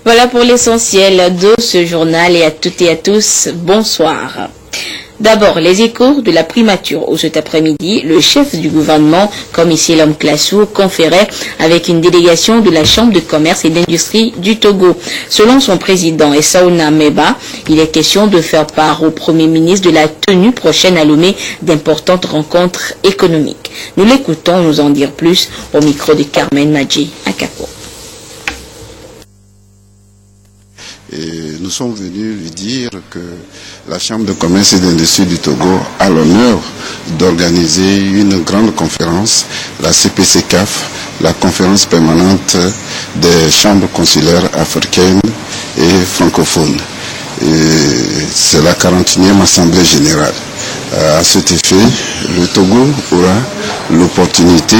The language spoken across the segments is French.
Voilà pour l'essentiel de ce journal et à toutes et à tous, bonsoir. D'abord, les échos de la primature où cet après-midi, le chef du gouvernement, Commissie Lom Klassou, conférait avec une délégation de la Chambre de commerce et d'industrie du Togo. Selon son président Essaouna Meba, il est question de faire part au Premier ministre de la tenue prochaine à Lomé d'importantes rencontres économiques. Nous l'écoutons nous en dire plus au micro de Carmen Madji Akapo. Et nous sommes venus lui dire que la Chambre de commerce et d'industrie du Togo a l'honneur d'organiser une grande conférence, la CPCCAF, la conférence permanente des chambres consulaires africaines et francophones. C'est la 41e Assemblée générale. À cet effet, le Togo aura l'opportunité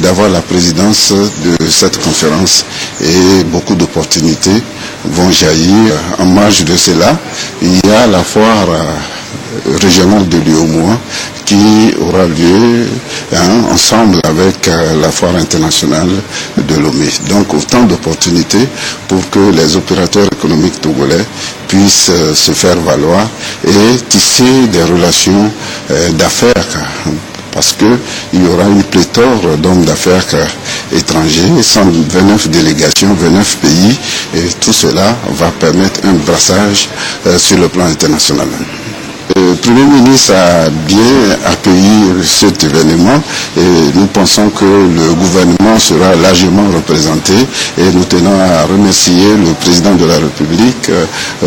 d'avoir la présidence de cette conférence et beaucoup d'opportunités vont jaillir. En marge de cela, il y a la foire régionale de l'UOMOA qui aura lieu ensemble avec la foire internationale de Lomé. Donc autant d'opportunités pour que les opérateurs économiques togolais puissent se faire valoir et tisser des relations d'affaires. Parce qu'il y aura une pléthore d'hommes d'affaires étrangers, 129 délégations, 29 pays, et tout cela va permettre un brassage sur le plan international. Le Premier ministre a bien accueilli cet événement et nous pensons que le gouvernement sera largement représenté et nous tenons à remercier le président de la République,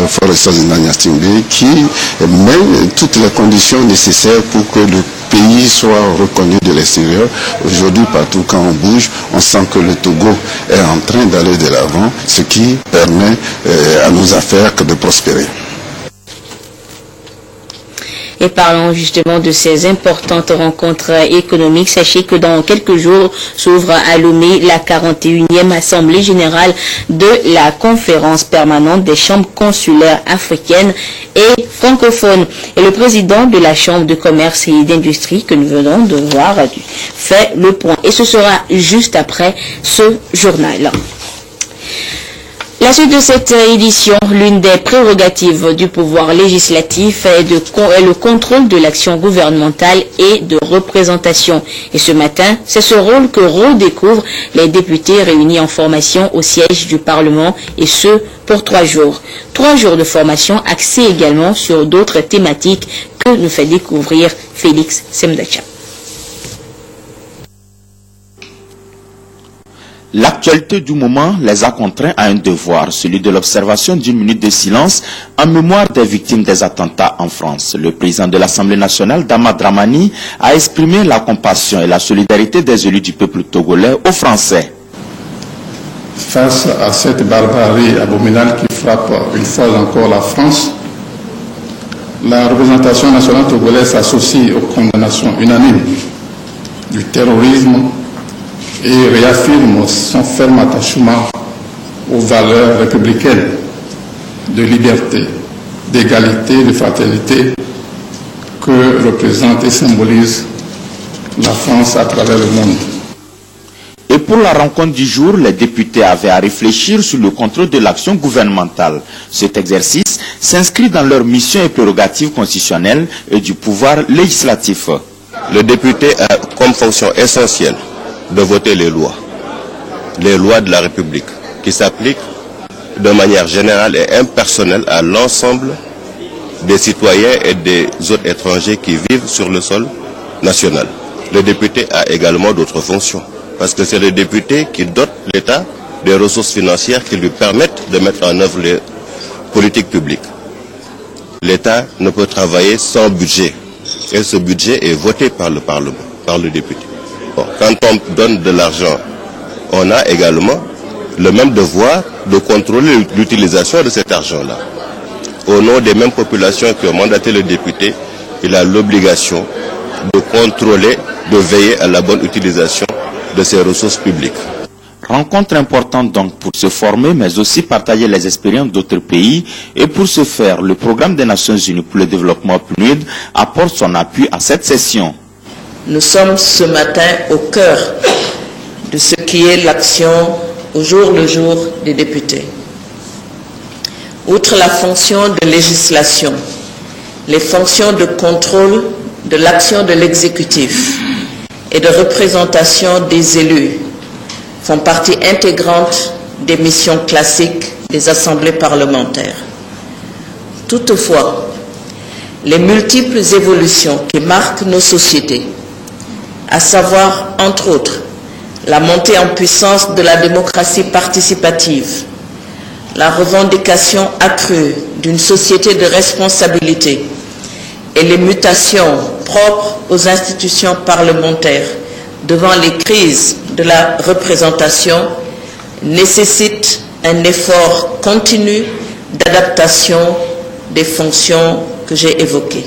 Forest Zinagna-Stimbe, qui met toutes les conditions nécessaires pour que le pays soit reconnu de l'extérieur. Aujourd'hui, partout quand on bouge, on sent que le Togo est en train d'aller de l'avant, ce qui permet à nos affaires de prospérer. Et parlons justement de ces importantes rencontres économiques. Sachez que dans quelques jours s'ouvre à Lomé la 41e Assemblée générale de la conférence permanente des chambres consulaires africaines et francophones. Et le président de la Chambre de commerce et d'industrie que nous venons de voir fait le point. Et ce sera juste après ce journal. La suite de cette édition, l'une des prérogatives du pouvoir législatif est le contrôle de l'action gouvernementale et de représentation. Et ce matin, c'est ce rôle que redécouvrent les députés réunis en formation au siège du Parlement, et ce, pour 3 jours. 3 jours de formation axés également sur d'autres thématiques que nous fait découvrir Félix Semdacha. L'actualité du moment les a contraints à un devoir, celui de l'observation d'une minute de silence en mémoire des victimes des attentats en France. Le président de l'Assemblée nationale, Dama Dramani, a exprimé la compassion et la solidarité des élus du peuple togolais aux Français. Face à cette barbarie abominable qui frappe une fois encore la France, la représentation nationale togolaise s'associe aux condamnations unanimes du terrorisme et réaffirme son ferme attachement aux valeurs républicaines de liberté, d'égalité, de fraternité que représente et symbolise la France à travers le monde. Et pour la rencontre du jour, les députés avaient à réfléchir sur le contrôle de l'action gouvernementale. Cet exercice s'inscrit dans leur mission et prérogatives constitutionnelles et du pouvoir législatif. Le député a comme fonction essentielle de voter les lois de la République, qui s'appliquent de manière générale et impersonnelle à l'ensemble des citoyens et des autres étrangers qui vivent sur le sol national. Le député a également d'autres fonctions, parce que c'est le député qui dote l'État des ressources financières qui lui permettent de mettre en œuvre les politiques publiques. L'État ne peut travailler sans budget, et ce budget est voté par le Parlement, par le député. Bon, quand on donne de l'argent, on a également le même devoir de contrôler l'utilisation de cet argent-là. Au nom des mêmes populations qui ont mandaté le député, il a l'obligation de contrôler, de veiller à la bonne utilisation de ces ressources publiques. Rencontre importante donc pour se former, mais aussi partager les expériences d'autres pays. Et pour ce faire, le programme des Nations Unies pour le développement PNUD apporte son appui à cette session. Nous sommes ce matin au cœur de ce qui est l'action au jour le jour des députés. Outre la fonction de législation, les fonctions de contrôle de l'action de l'exécutif et de représentation des élus font partie intégrante des missions classiques des assemblées parlementaires. Toutefois, les multiples évolutions qui marquent nos sociétés, à savoir, entre autres, la montée en puissance de la démocratie participative, la revendication accrue d'une société de responsabilité et les mutations propres aux institutions parlementaires devant les crises de la représentation nécessitent un effort continu d'adaptation des fonctions que j'ai évoquées.